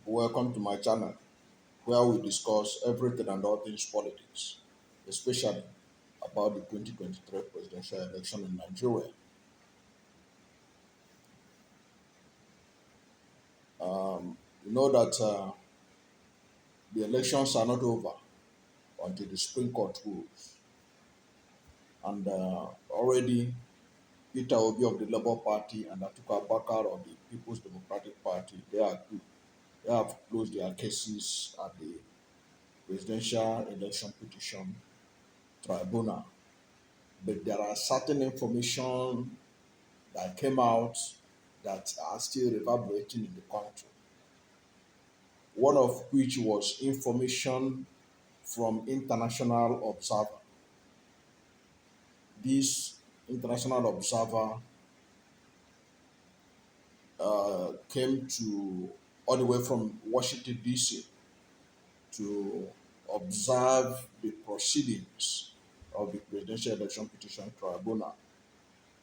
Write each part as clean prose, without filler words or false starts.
Welcome to my channel where we discuss everything and all things politics, especially about the 2023 presidential election in Nigeria. You know that the elections are not over until the Supreme Court rules, and already Peter Obi of the Labour Party and Atiku Abubakar of the People's Democratic Party they have closed their cases at the Presidential Election Petition Tribunal. But there are certain information that came out that are still reverberating in the country. One of which was information from international observer. This international observer came to all the way from Washington D.C. to observe the proceedings of the Presidential Election Petition Tribunal.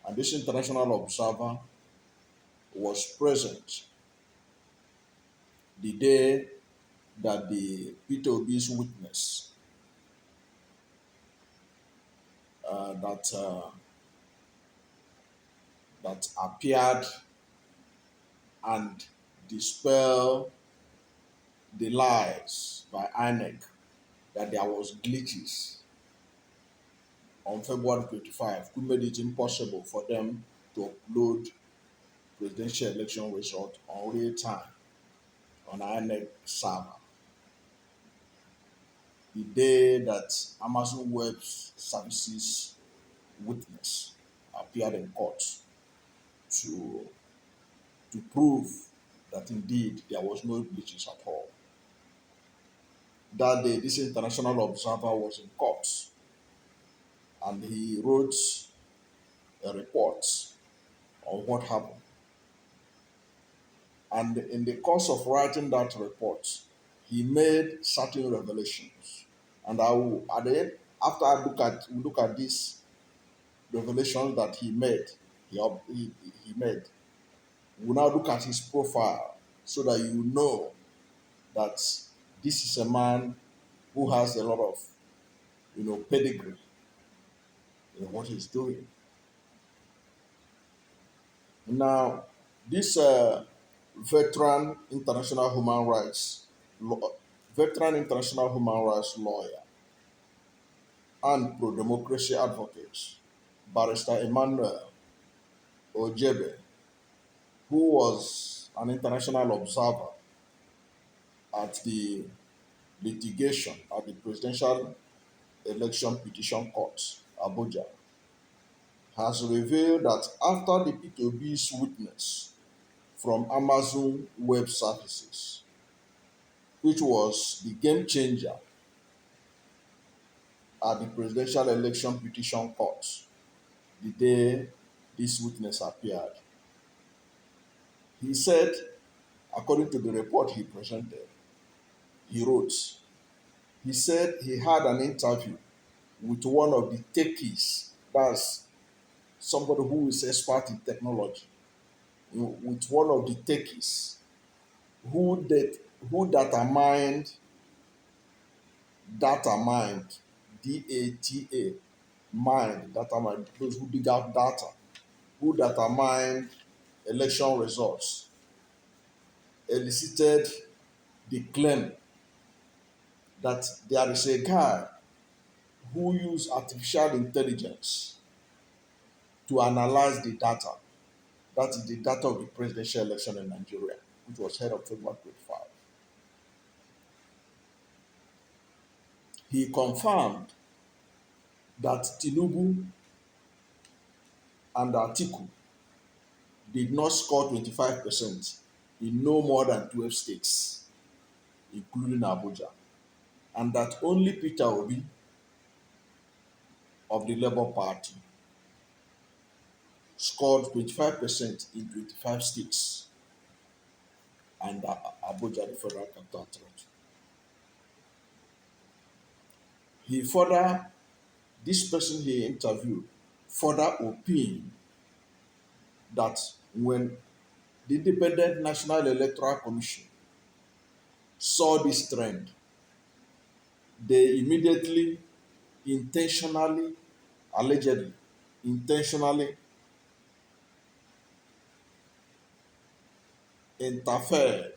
And this international observer was present the day that the Peter Obi's witness uh, that uh, that appeared and dispel the lies by INEC that there was glitches on February 25, who made it impossible for them to upload presidential election result on real time on INEC server. The day that Amazon Web Services witness appeared in court to prove that indeed there was no glitches at all. That day, this international observer was in court and he wrote a report on what happened. And in the course of writing that report, he made certain revelations. And I will, at the end, after we look at these revelations that he made, he made, we'll now look at his profile so that you know that this is a man who has a lot of, pedigree in what he's doing. Now, this veteran international human rights, law, veteran international human rights lawyer and pro-democracy advocate, Barrister Emmanuel Ogebe, who was an international observer at the litigation at the Presidential Election Petition Court, Abuja, has revealed that after the P2B's witness from Amazon Web Services, which was the game changer at the Presidential Election Petition Court, the day this witness appeared, he said, according to the report he presented, he wrote, he said he had an interview with one of the techies, that's somebody who is expert in technology, with one of the techies who data mined, data mined, data mined, those who dig out data, who data mined election results, elicited the claim that there is a guy who used artificial intelligence to analyze the data. That is the data of the presidential election in Nigeria, which was held on February 25. He confirmed that Tinubu and Atiku did not score 25% in no more than 12 states, including Abuja, and that only Peter Obi of the Labour Party scored 25% in 25 states and Abuja, the Federal Capital Territory. He further, this person he interviewed further opined that when the Independent National Electoral Commission saw this trend, they immediately, intentionally, allegedly, intentionally interfered.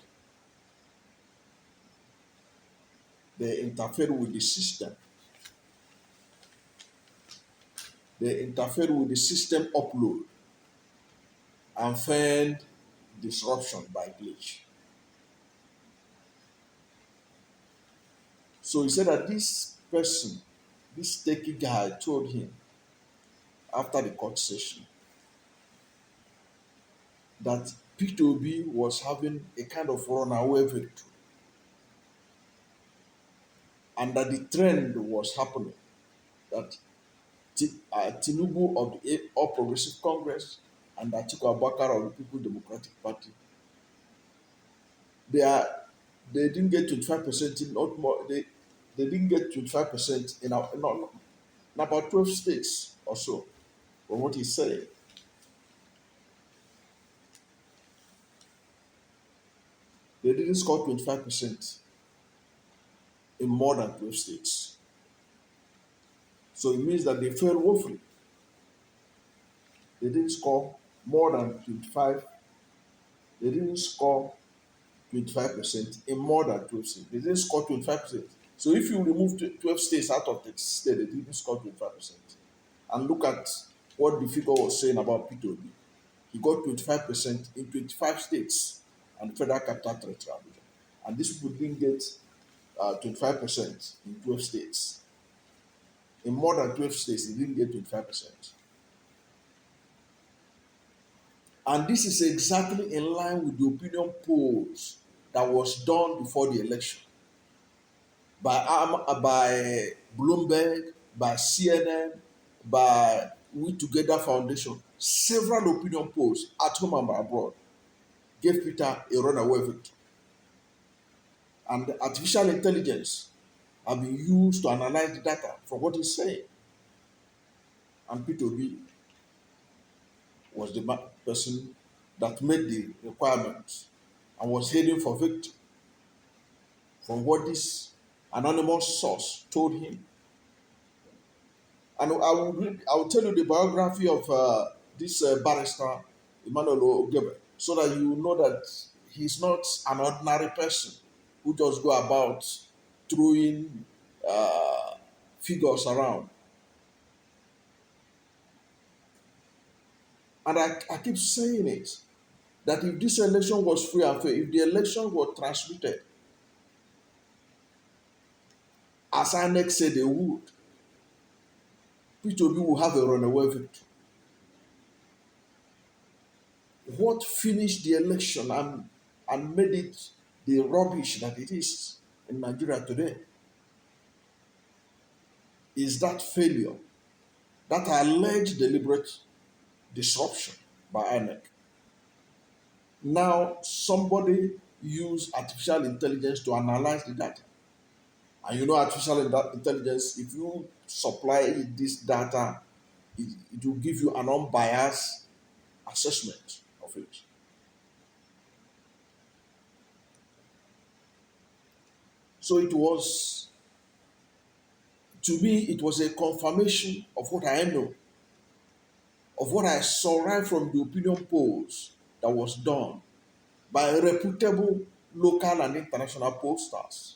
They interfered with the system. They interfered with the system upload and found disruption by glitch. So he said that this person, this techie guy, told him after the court session that Peter Obi was having a kind of runaway victory and that the trend was happening that Tinubu of the All Progressive Congress and Atiku Abubakar of the People Democratic Party, they are they didn't get 25% in not more they didn't get 25% in about 12 states or so from what he said. They didn't score 25% in more than 12 states. So it means that they failed woefully. They didn't score more than 25, they didn't score 25% in more than 12 states. They didn't score 25%. So if you remove 12 states out of the state, they didn't score 25%. And look at what the figure was saying about Peter Obi. He got 25% in 25 states and the Federal Capital Territory, Abuja. And these people didn't get 25% in 12 states. In more than 12 states, they didn't get 25%. And this is exactly in line with the opinion polls that was done before the election by Bloomberg, by CNN, by We Together Foundation. Several opinion polls at home and abroad gave Peter a runaway victory. And artificial intelligence have been used to analyze the data from what he's saying. And Peter Obi was the person that made the requirements and was heading for victory from what this anonymous source told him. And I will tell you the biography of this barrister Emmanuel Ogebe, so that you know that he's not an ordinary person who just go about throwing figures around. And I keep saying it that if this election was free and fair, if the election were transmitted as INEC said they would, Peter Obi will have a runaway victory. What finished the election and made it the rubbish that it is in Nigeria today is that failure, that alleged deliberate disruption by INEC. Now, somebody used artificial intelligence to analyze the data. And you know, artificial intelligence, if you supply it this data, it will give you an unbiased assessment of it. So it was, to me, it was a confirmation of what I know, of what I saw right from the opinion polls that was done by reputable local and international pollsters,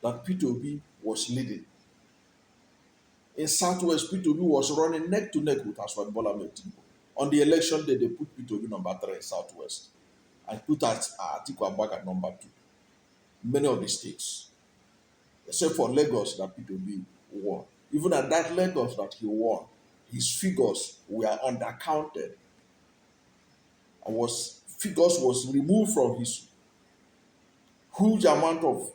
that Peter Obi was leading. In Southwest, Peter Obi was running neck to neck with Aswad Bola Tinubu. On the election day, they put Peter Obi number 3 in Southwest and put Atiku Abubakar number 2. Many of the states, except for Lagos that Peter Obi won. Even at that Lagos that he won, his figures were undercounted and figures was removed from his huge amount of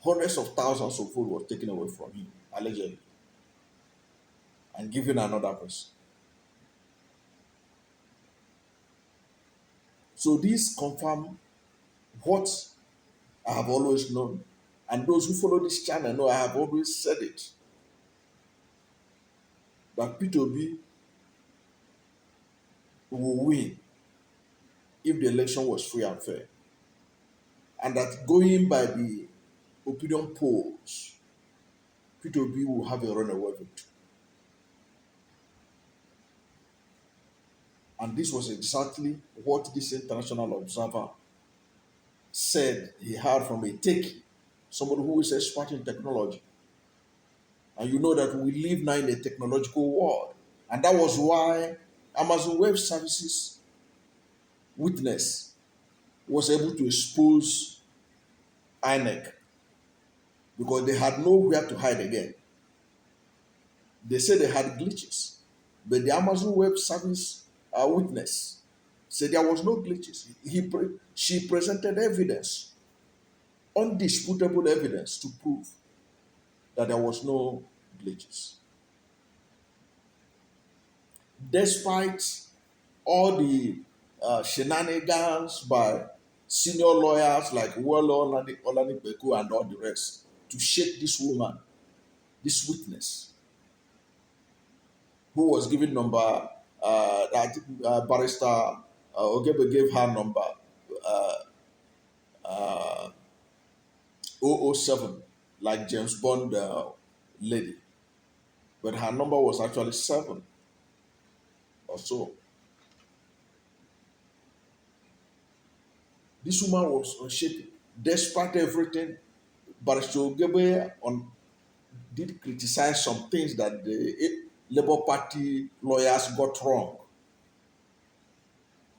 hundreds of thousands of votes was taken away from him, allegedly, and given another person. So this confirm what I have always known. And those who follow this channel know I have always said it. That Peter Obi will win if the election was free and fair. and that going by the opinion polls, Peter Obi will have a runaway victory. And this was exactly what this international observer said he heard from a techie, somebody who is expert in technology. And you know that we live now in a technological world. And that was why Amazon Web Services witness was able to expose INEC, because they had nowhere to hide again. They said they had glitches, but the Amazon Web Service witness said there was no glitches. She presented evidence, undisputable evidence, to prove that there was no glitches. Despite all the shenanigans by senior lawyers like Wolo Olanipeku and all the rest to shake this woman, this witness, who was given number, Barrister Ogebe gave her number, uh, uh, 007, like James Bond lady, but her number was actually 7 or so. This woman was unshaken. Despite everything, Barrister Ogebe did criticize some things that the Labour Party lawyers got wrong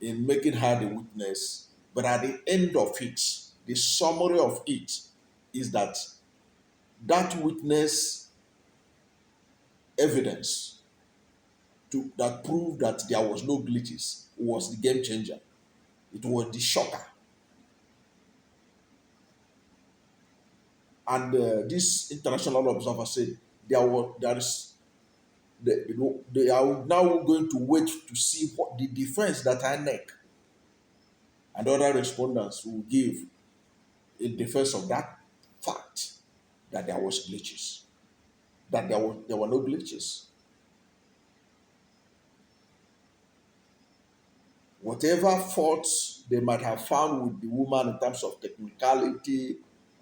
in making her the witness. But at the end of it, the summary of it is that that witness evidence that proved that there was no glitches was the game changer. It was the shocker. And this international observer said they are now going to wait to see what the defense that INEC and other respondents will give in defense of that fact that there was glitches, that there were no glitches. Whatever faults they might have found with the woman in terms of technicality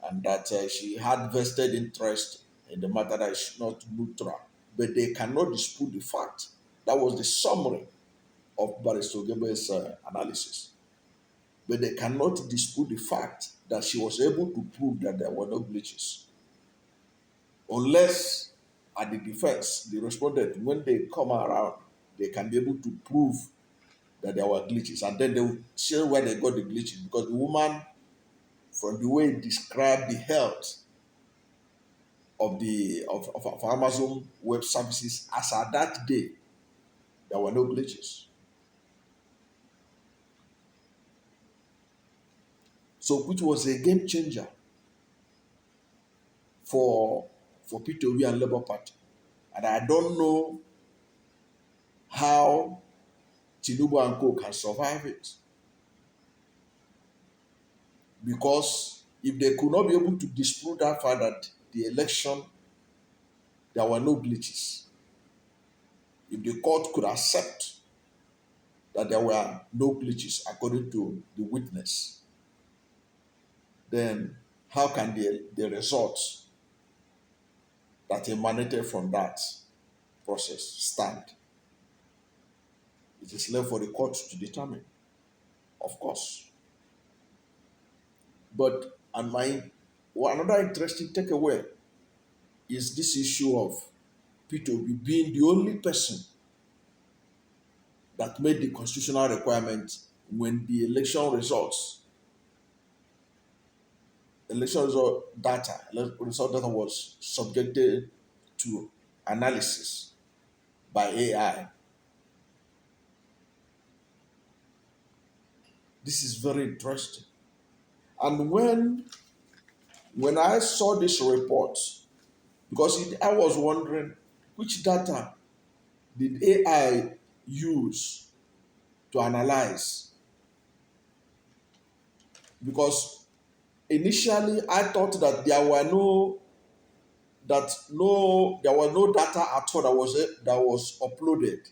and that she had vested interest in the matter, that is not neutral, but they cannot dispute the fact. That was the summary of Barrister Ogebe's analysis. But they cannot dispute the fact that she was able to prove that there were no glitches. Unless at the defense, the respondent, when they come around, they can be able to prove that there were glitches. And then they will share where they got the glitches. Because the woman, from the way it described the health of Amazon Web Services, as at that day, there were no glitches. So, which was a game changer for Peter Obi and Labour Party. And I don't know how Tinubu and Co can survive it. Because if they could not be able to disprove that fact that the election, there were no glitches, if the court could accept that there were no glitches according to the witness, then how can the results that emanated from that process stand? It is left for the court to determine, of course. But another interesting takeaway is this issue of Peter Obi being the only person that made the constitutional requirement when the election result data was subjected to analysis by AI. This is very interesting. And when I saw this report, because I was wondering which data did AI use to analyze, because initially I thought that there were no data at all that was uploaded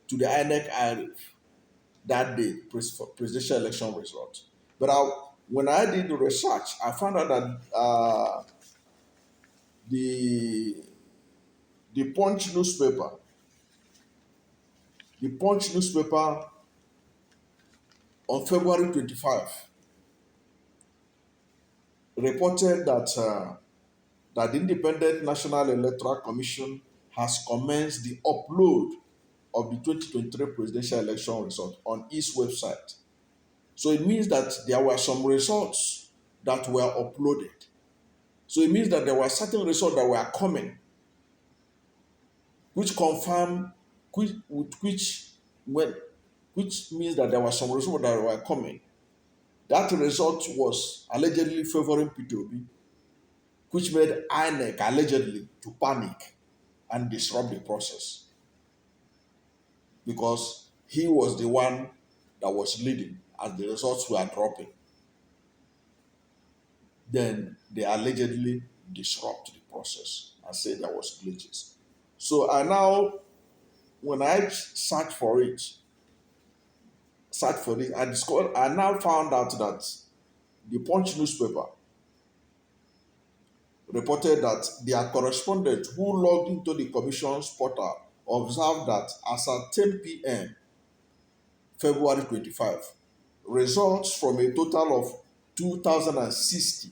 to the INEC archive that day for presidential election results. But When I did the research, I found out that the the Punch newspaper, the Punch newspaper on February 25 reported that the Independent National Electoral Commission has commenced the upload of the 2023 presidential election result on its website. So it means that there were some results that were uploaded. So it means that there were certain results that were coming, which confirm, which when, which means that there were some results that were coming. That result was allegedly favoring Peter Obi, which made INEC allegedly to panic and disrupt the process because he was the one that was leading as the results were dropping. Then they allegedly disrupt the process and say there was glitches. So I now, when I search for it, I now found out that the Punch newspaper reported that their correspondent who logged into the commission's portal observed that as at 10 p.m. February 25, results from a total of 2,060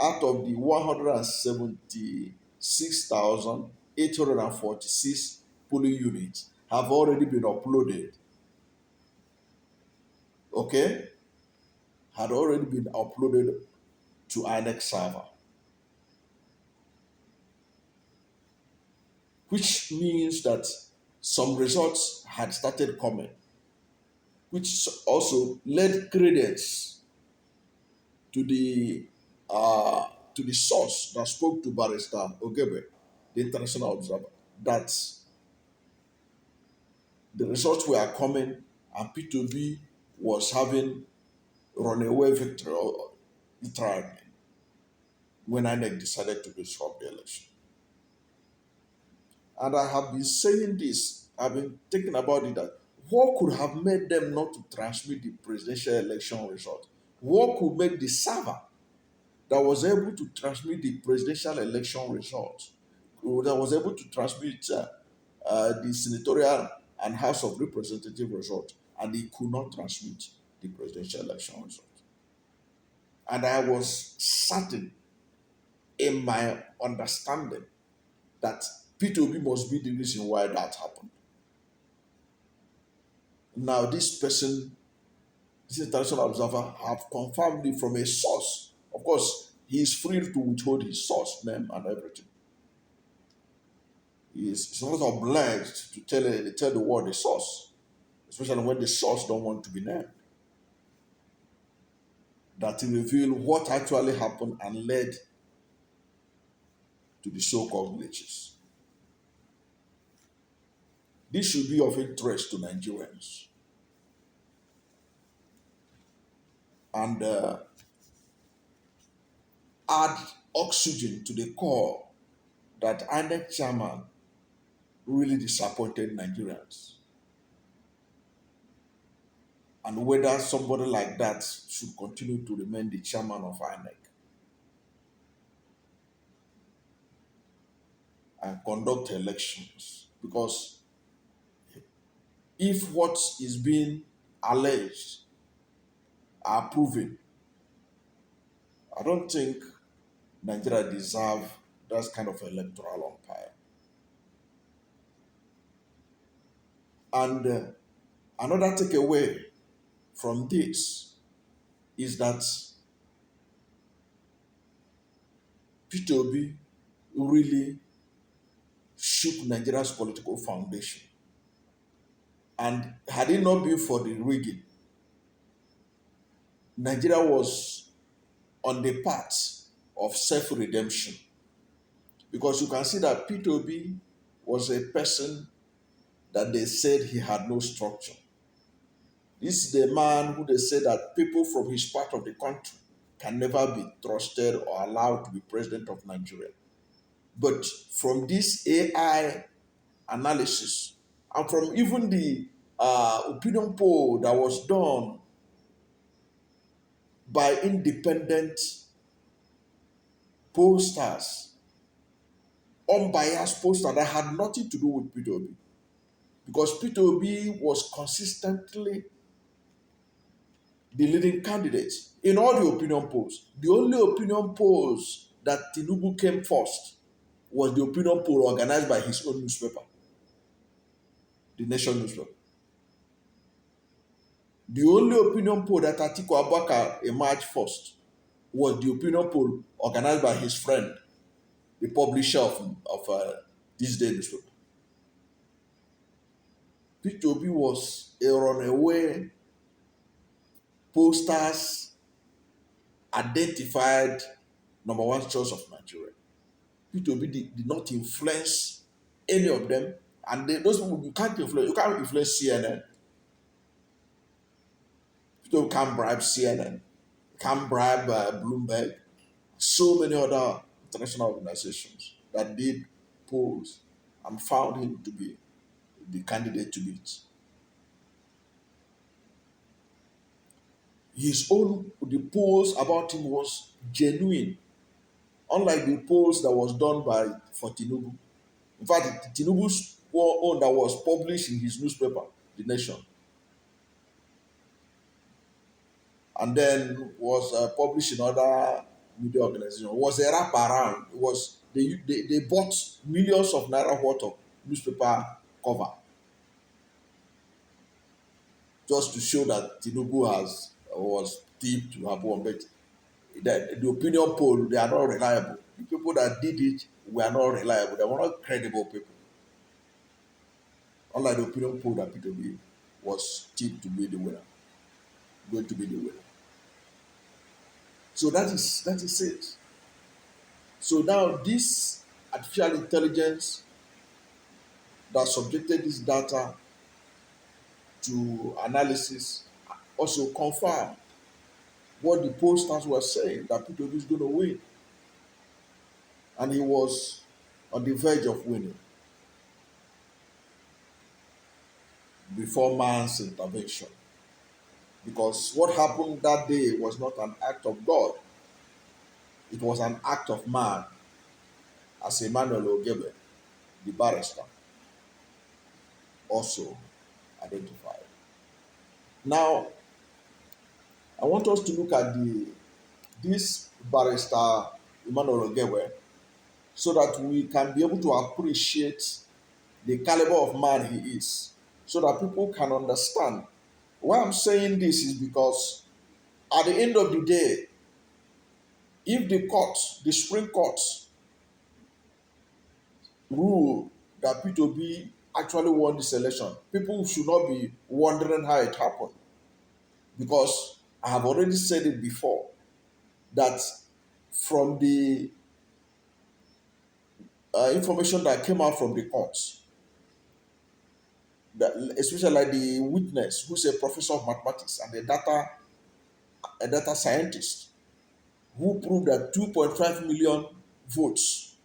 out of the 176,846 polling units have already been uploaded. Okay? Had already been uploaded to INEC server. Which means that some results had started coming, which also led credence to the uh, to the source that spoke to Barrister Ogebe, the international observer, that the results were coming and P2B was having runaway victory or literally when INEC decided to disrupt the election. And I have been saying this, I've been thinking about it, that what could have made them not to transmit the presidential election result? What could make the server that was able to transmit the presidential election results, that was able to transmit the senatorial and House of Representative result, and he could not transmit the presidential election result? And I was certain in my understanding that P2B must be the reason why that happened. Now, this international observer, have confirmed it from a source. Of course, he is free to withhold his source name and everything. He's not obliged to tell the world the source, especially when the source don't want to be named. That he reveal what actually happened and led to the so-called glitches. This should be of interest to Nigerians and add oxygen to the core that INEC chairman really disappointed Nigerians. And whether somebody like that should continue to remain the chairman of INEC and conduct elections. Because if what is being alleged are proven, I don't think Nigeria deserve that kind of electoral umpire. And another takeaway from this is that Peter Obi really shook Nigeria's political foundation. And had it not been for the rigging, Nigeria was on the path of self-redemption. Because you can see that Peter Obi was a person that they said he had no structure. This is the man who they said that people from his part of the country can never be trusted or allowed to be president of Nigeria. But from this AI analysis, and from even the opinion poll that was done by independent pollsters, unbiased pollsters that had nothing to do with Peter Obi. Because Peter Obi was consistently the leading candidate in all the opinion polls. The only opinion polls that Tinubu came first was the opinion poll organized by his own newspaper, the Nation newspaper. The only opinion poll that Atiku Abubakar emerged first was the opinion poll organized by his friend, the publisher of this day newspaper. Peter Obi was a runaway pollsters identified number one choice of Nigeria. Peter Obi did not influence any of them, and those people you can't influence. You can't influence CNN. Peter Obi can't bribe CNN. Can't bribe Bloomberg. So many other international organizations that did polls and found him to be the candidate to beat. The polls about him was genuine, unlike the polls that was done for Tinubu. In fact, Tinubu's own that was published in his newspaper, The Nation, and then was published in other media organizations, was a wrap around. It was they bought millions of naira worth of newspaper cover just to show that Tinubu was deep to have won. But the opinion poll, they are not reliable. The people that did it were not reliable. They were not credible people. Unlike the opinion poll that Peter Obi was tipped to be the winner, going to be the winner. So that is it. So now this artificial intelligence that subjected this data to analysis also confirmed what the pollsters were saying, that Peter Obi is going to win. And he was on the verge of winning before man's intervention. Because what happened that day was not an act of God. It was an act of man, as Emmanuel Ogebe, the barrister, also identified. Now, I want us to look at this barrister Emmanuel Ogebe so that we can be able to appreciate the caliber of man he is, so that people can understand. Why I'm saying this is because at the end of the day, if the Supreme Court, rule that Peter Obi actually won this election, people should not be wondering how it happened. Because I have already said it before, that from the information that came out from the courts, especially like the witness who's a professor of mathematics and a data scientist, who proved that 2.5 million votes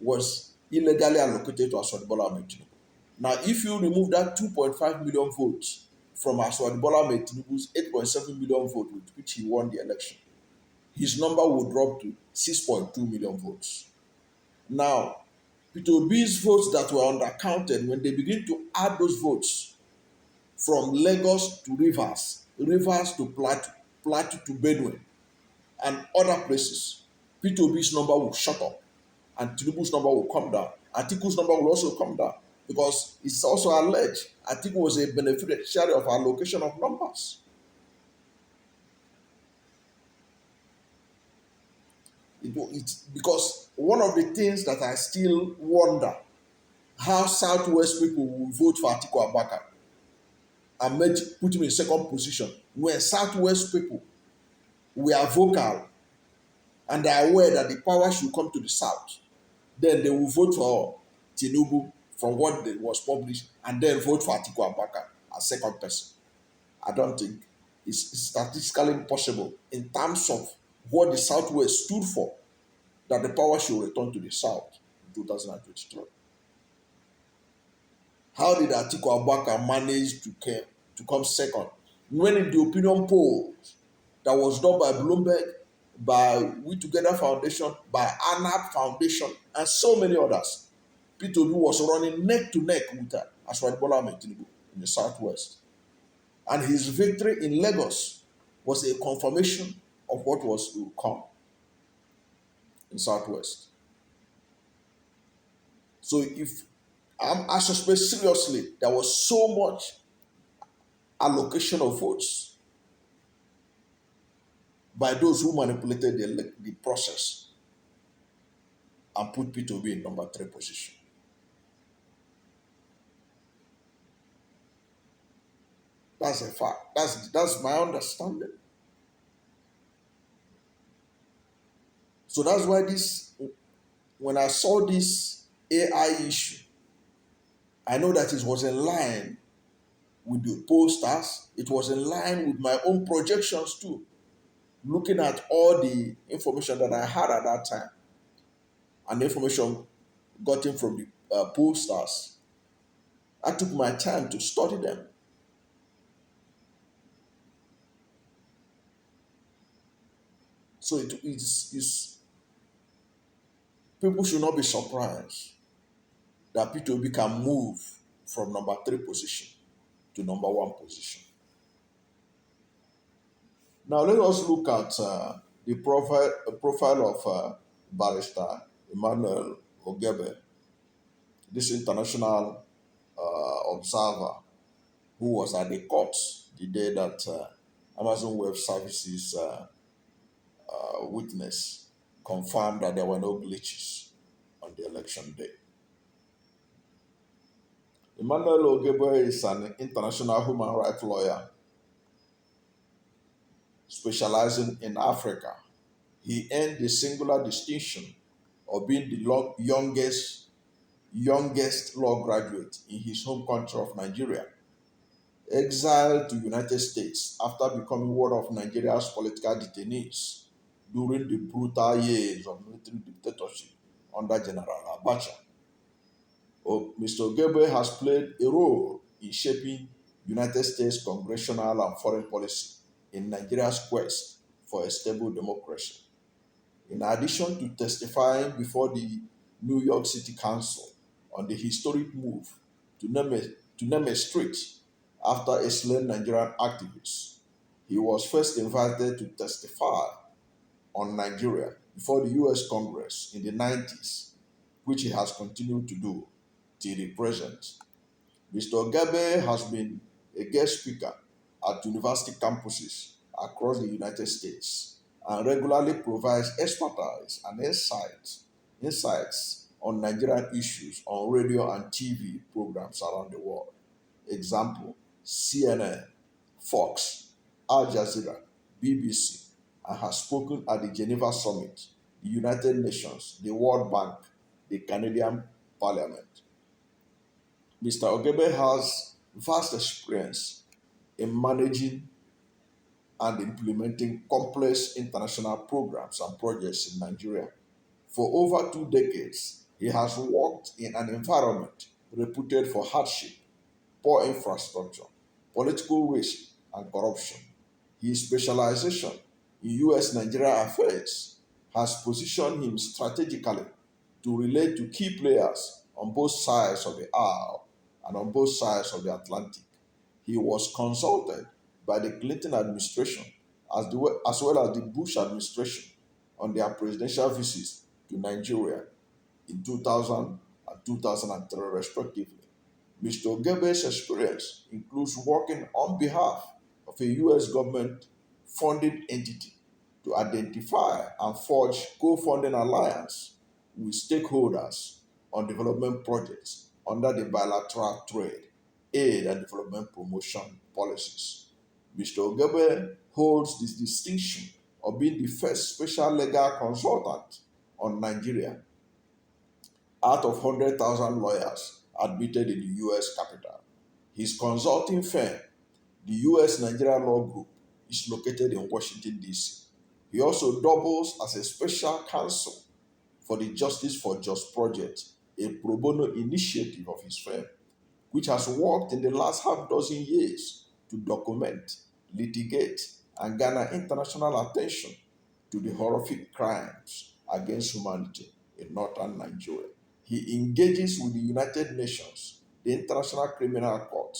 was illegally allocated to Aswad Bola Ahmed Tinubu. Now, if you remove that 2.5 million votes from Aswad Bola Ahmed Tinubu's 8.7 million vote with which he won the election, his number would drop to 6.2 million votes. Now, Peter Obi's votes that were undercounted, when they begin to add those votes from Lagos to Rivers, Rivers to Plateau, Plateau to Benue, and other places, Peter Obi's number will shut up and Tinubu's number will come down. Atiku's number will also come down, because it's also alleged Atiku was a beneficiary of allocation of numbers. It's because one of the things that I still wonder, how Southwest people will vote for Atiku Abubakar and put him in second position, when Southwest people were vocal and they are aware that the power should come to the South. Then they will vote for Tinubu from what was published, and then vote for Atiku Abubakar as second person. I don't think it's statistically impossible in terms of what the Southwest stood for, that the power should return to the South in 2023. How did Atiku Abubakar manage to come second, when in the opinion polls that was done by Bloomberg, by We Together Foundation, by ANAP Foundation, and so many others. Peter Obi was running neck to neck with Aswad Bola Ahmed Tinubu in the southwest. And his victory in Lagos was a confirmation of what was to come in southwest. So if I suspect seriously there was so much allocation of votes by those who manipulated the process and put Peter Obi in number 3 position. That's a fact. That's my understanding. So that's why when I saw this AI issue, I know that it was in line with the pollsters. It was in line with my own projections too. Looking at all the information that I had at that time and the information gotten from the pollsters, I took my time to study them. So it's people should not be surprised that Peter Obi can move from number 3 position to number 1 position. Now let us look at the profile of Barrister Emmanuel Ogebe, this international observer who was at the court the day that Amazon Web Services witness confirmed that there were no glitches on the election day. Emmanuel Ogebe is an international human rights lawyer specializing in Africa. He earned the singular distinction of being the youngest law graduate in his home country of Nigeria, exiled to United States after becoming one of Nigeria's political detainees during the brutal years of military dictatorship under General Abacha. Mr. Ogebe has played a role in shaping United States congressional and foreign policy in Nigeria's quest for a stable democracy. In addition to testifying before the New York City Council on the historic move to name a street after a slain Nigerian activist, he was first invited to testify on Nigeria before the US Congress in the 90s, which he has continued to do till the present. Mr. Ogebe has been a guest speaker at university campuses across the United States and regularly provides expertise and insights on Nigerian issues on radio and TV programs around the world. Example, CNN, Fox, Al Jazeera, BBC, and has spoken at the Geneva Summit, the United Nations, the World Bank, the Canadian Parliament. Mr. Ogebe has vast experience in managing and implementing complex international programs and projects in Nigeria. For over 2 decades, he has worked in an environment reputed for hardship, poor infrastructure, political risk, and corruption. His specialization in US Nigeria affairs has positioned him strategically to relate to key players on both sides of the aisle and on both sides of the Atlantic. He was consulted by the Clinton administration as well as the Bush administration on their presidential visits to Nigeria in 2000 and 2003, respectively. Mr. Ogebe's experience includes working on behalf of a U.S. government funded entity to identify and forge co-funding alliance with stakeholders on development projects under the bilateral trade, aid, and development promotion policies. Mr. Ogebe holds this distinction of being the first special legal consultant on Nigeria out of 100,000 lawyers admitted in the U.S. capital. His consulting firm, the U.S. Nigeria Law Group, is located in Washington, D.C. He also doubles as a special counsel for the Justice for Just project, a pro bono initiative of his firm, which has worked in the last half dozen years to document, litigate, and garner international attention to the horrific crimes against humanity in northern Nigeria. He engages with the United Nations, the International Criminal Court,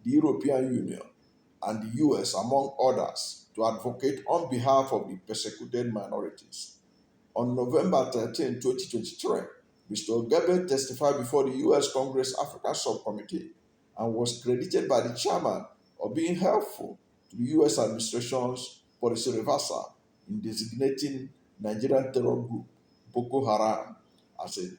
the European Union, and the US, among others, to advocate on behalf of the persecuted minorities. On November 13, 2023, Mr. Ogebe testified before the US Congress Africa Subcommittee and was credited by the chairman of being helpful to the US administration's policy reversal in designating Nigerian terror group Boko Haram as a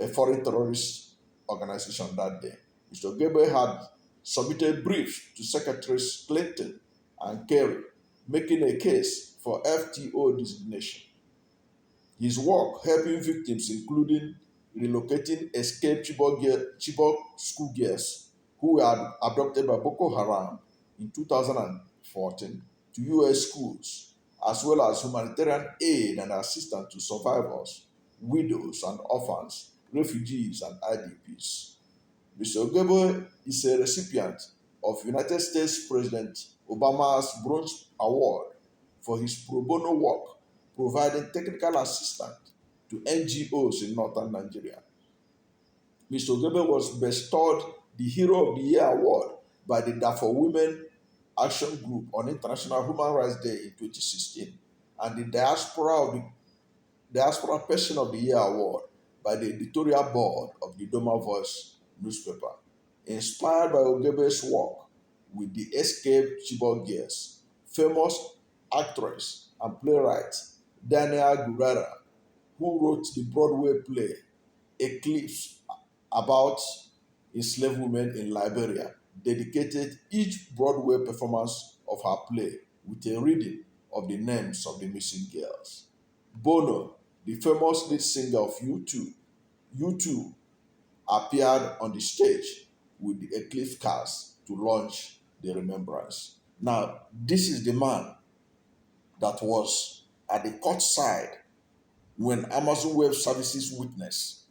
foreign terrorist organization that day. Mr. Ogebe had submitted briefs to Secretaries Clinton and Kerry, making a case for FTO designation. His work helping victims, including relocating escaped Chibok schoolgirls who were abducted by Boko Haram in 2014 to U.S. schools, as well as humanitarian aid and assistance to survivors, widows and orphans, refugees and IDPs. Mr. Ogebe is a recipient of United States President Obama's Bronze Award for his pro bono work providing technical assistance to NGOs in northern Nigeria. Mr. Ogebe was bestowed the Hero of the Year award by the Darfur Women Action Group on International Human Rights Day in 2016 and the Diaspora Person of the Year award by the editorial board of the Doma Voice newspaper. Inspired by Ogebe's work with the escaped Chibok girls, famous actress and playwright Daniel Gurara, who wrote the Broadway play Eclipse about enslaved women in Liberia, dedicated each Broadway performance of her play with a reading of the names of the missing girls. Bono, the famous lead singer of U2 appeared on the stage with the Eclipse cast to launch the remembrance. Now, this is the man that was at the court side when Amazon Web Services witness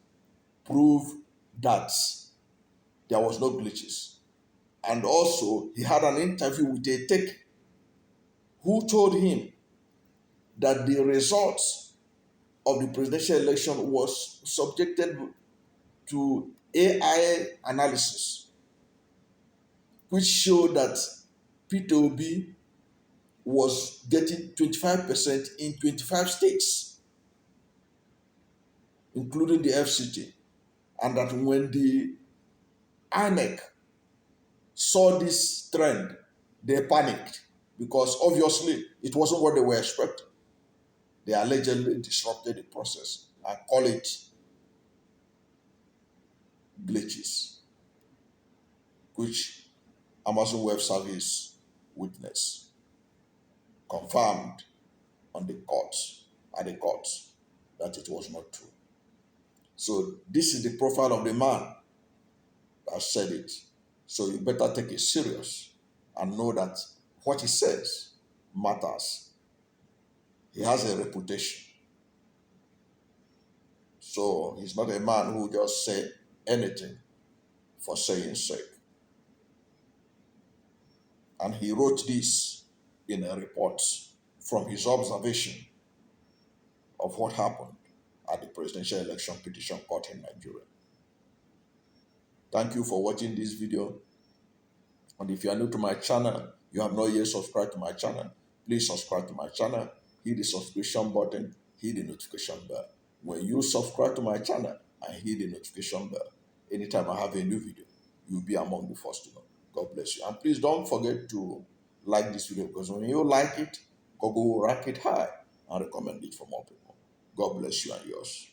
proved that there was no glitches. And also, he had an interview with a tech who told him that the results of the presidential election was subjected to AI analysis, which showed that Peter Obi was getting 25% in 25 states, including the FCT, and that when the INEC saw this trend, they panicked because obviously it wasn't what they were expecting. They allegedly disrupted the process and call it glitches, which Amazon Web Service witness confirmed at the court that it was not true. So this is the profile of the man that said it. So you better take it serious and know that what he says matters. He has a reputation. So he's not a man who just say anything for saying sake. And he wrote this in a report from his observation of what happened at the presidential election petition court in Nigeria. Thank you for watching this video. And if you are new to my channel, you have not yet subscribed to my channel, please subscribe to my channel, hit the subscription button, hit the notification bell. When you subscribe to my channel and hit the notification bell, anytime I have a new video, you'll be among the first to know. God bless you. And please don't forget to like this video, because when you like it, Google will rank it high and recommend it for more people. God bless you and yours.